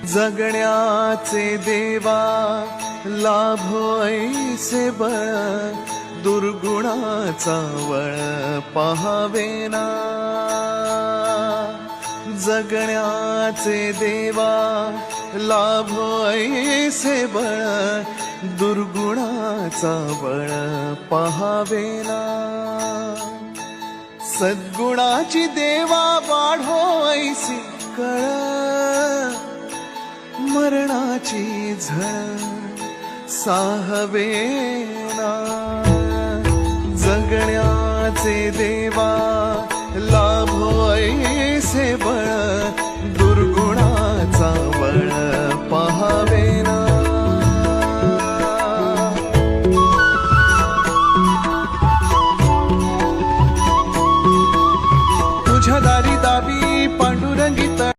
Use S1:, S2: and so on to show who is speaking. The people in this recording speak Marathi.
S1: जगण्याचे देवा लाभो ऐसे बळ, दुर्गुणाचा वळ पहावेना. जगण्याचे देवा लाभो ऐसे बळ, दुर्गुणाचा बळ पहावेना. सद्गुणाची देवा वाढो ऐसी कळ, मरणाची झळ साहवेना. जगण्याचे देवा